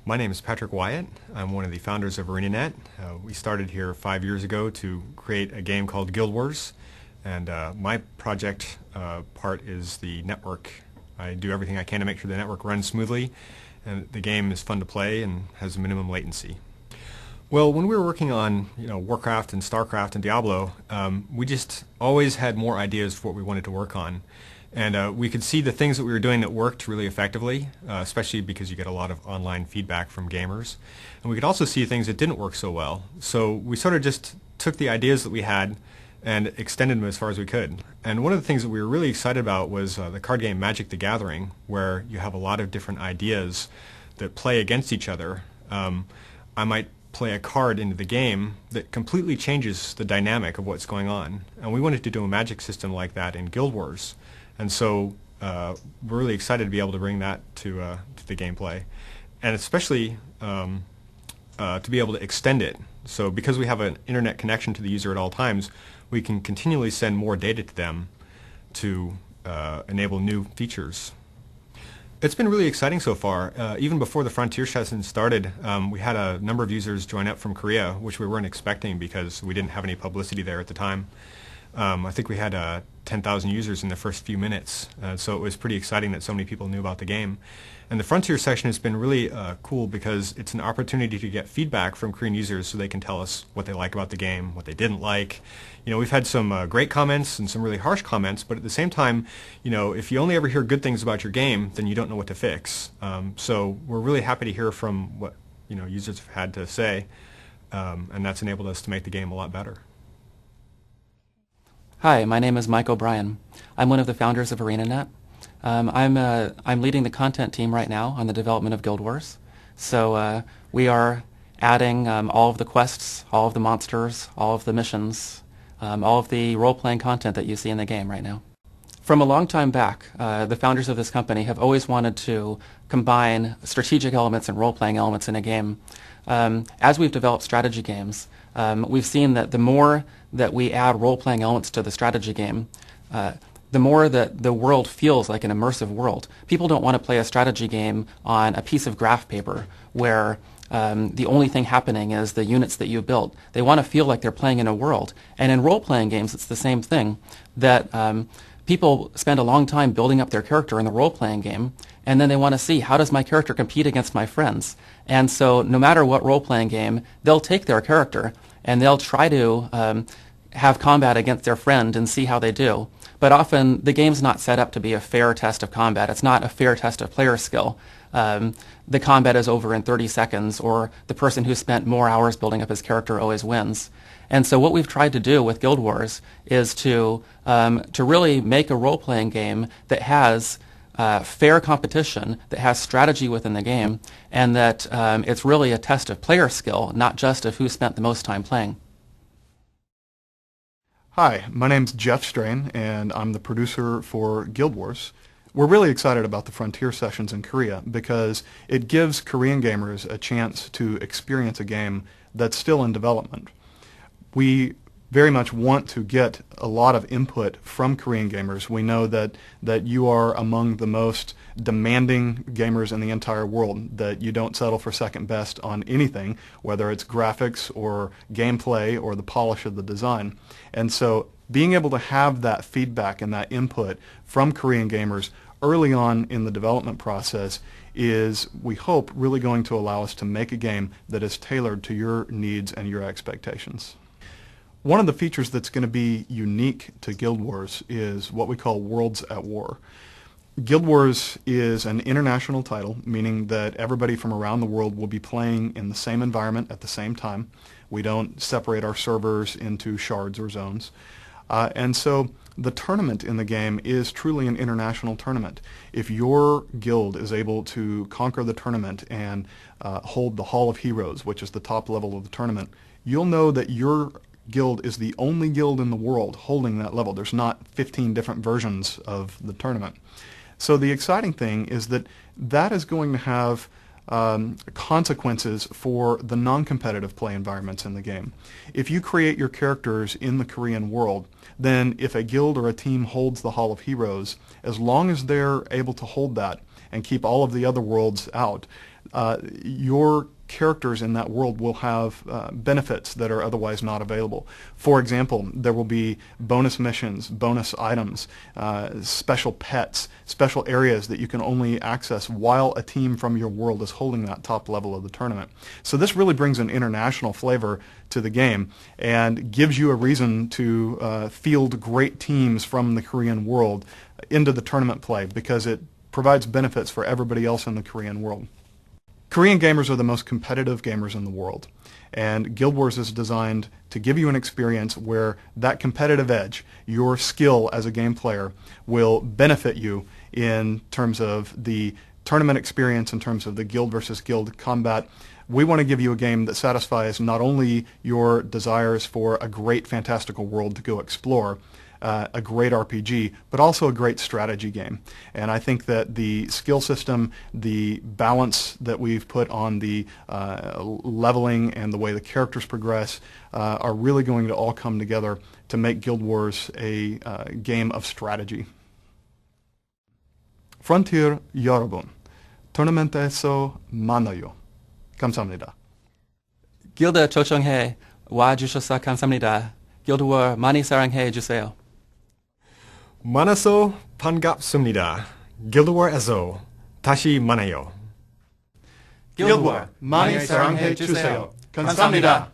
My name is Patrick Wyatt. I'm one of the founders of ArenaNet. We started here 5 years ago to create a game called Guild Wars, and my project part is the network. I do everything I can to make sure the network runs smoothly, and the game is fun to play and has minimum latency. Well, when we were working on Warcraft and Starcraft and Diablo, we just always had more ideas for what we wanted to work on. And we could see the things that we were doing that worked really effectively, especially because you get a lot of online feedback from gamers. And we could also see things that didn't work so well. So we sort of just took the ideas that we had and extended them as far as we could. And one of the things that we were really excited about was the card game Magic the Gathering, where you have a lot of different ideas that play against each other. I might play a card into the game that completely changes the dynamic of what's going on. And we wanted to do a Magic system like that in Guild Wars. And so we're really excited to be able to bring that to the gameplay, and especially to be able to extend it. So because we have an internet connection to the user at all times, we can continually send more data to them to enable new features. It's been really exciting so far. Even before the Frontier session started, we had a number of users join up from Korea, which we weren't expecting because we didn't have any publicity there at the time. I think we had 10,000 users in the first few minutes, so it was pretty exciting that so many people knew about the game. And the Frontier session has been really cool because it's an opportunity to get feedback from Korean users so they can tell us what they like about the game, what they didn't like. We've had some great comments and some really harsh comments, but at the same time, if you only ever hear good things about your game, then you don't know what to fix. So we're really happy to hear from what users have had to say, and that's enabled us to make the game a lot better. Hi, my name is Mike O'Brien. I'm one of the founders of ArenaNet. I'm leading the content team right now on the development of Guild Wars. So we are adding all of the quests, all of the monsters, all of the missions, all of the role-playing content that you see in the game right now. From a long time back, the founders of this company have always wanted to combine strategic elements and role-playing elements in a game. As we've developed strategy games, we've seen that the more that we add role-playing elements to the strategy game, the more that the world feels like an immersive world. People don't want to play a strategy game on a piece of graph paper where the only thing happening is the units that you built. They want to feel like they're playing in a world. And in role-playing games, it's the same thing, that people spend a long time building up their character in the role-playing game, and then they want to see, how does my character compete against my friends? And so no matter what role-playing game, they'll take their character and they'll try to have combat against their friend and see how they do. But often the game's not set up to be a fair test of combat. It's not a fair test of player skill. The combat is over in 30 seconds, or the person who spent more hours building up his character always wins. And so what we've tried to do with Guild Wars is to really make a role-playing game that has fair competition, that has strategy within the game, and that it's really a test of player skill, not just of who spent the most time playing. Hi, my name's Jeff Strain, and I'm the producer for Guild Wars. We're really excited about the Frontier sessions in Korea because it gives Korean gamers a chance to experience a game that's still in development. We very much want to get a lot of input from Korean gamers. We know that you are among the most demanding gamers in the entire world, that you don't settle for second best on anything, whether it's graphics or gameplay or the polish of the design. And so being able to have that feedback and that input from Korean gamers early on in the development process is, we hope, really going to allow us to make a game that is tailored to your needs and your expectations. One of the features that's going to be unique to Guild Wars is what we call Worlds at War. Guild Wars is an international title, meaning that everybody from around the world will be playing in the same environment at the same time. We don't separate our servers into shards or zones. And so the tournament in the game is truly an international tournament. If your guild is able to conquer the tournament and hold the Hall of Heroes, which is the top level of the tournament, you'll know that your guild is the only guild in the world holding that level. There's not 15 different versions of the tournament. So the exciting thing is that that is going to have consequences for the non-competitive play environments in the game. If you create your characters in the Korean world, then if a guild or a team holds the Hall of Heroes, as long as they're able to hold that and keep all of the other worlds out, your characters in that world will have benefits that are otherwise not available. For example, there will be bonus missions, bonus items, special pets, special areas that you can only access while a team from your world is holding that top level of the tournament. So this really brings an international flavor to the game and gives you a reason to field great teams from the Korean world into the tournament play, because it provides benefits for everybody else in the Korean world. Korean gamers are the most competitive gamers in the world, and Guild Wars is designed to give you an experience where that competitive edge, your skill as a game player, will benefit you in terms of the tournament experience, in terms of the guild versus guild combat. We want to give you a game that satisfies not only your desires for a great fantastical world to go explore, a great RPG, but also a great strategy game. And I think that the skill system, the balance that we've put on the leveling and the way the characters progress are really going to all come together to make Guild Wars a game of strategy. Frontier 여러분, 토너먼트에서 만나요. 감사합니다. 길드 초청해 와주셔서 감사합니다. 길드워 많이 사랑해 주세요. 만나서 반갑습니다. 길드워에서 다시 만나요. Guild War 많이 사랑해 주세요. 감사합니다.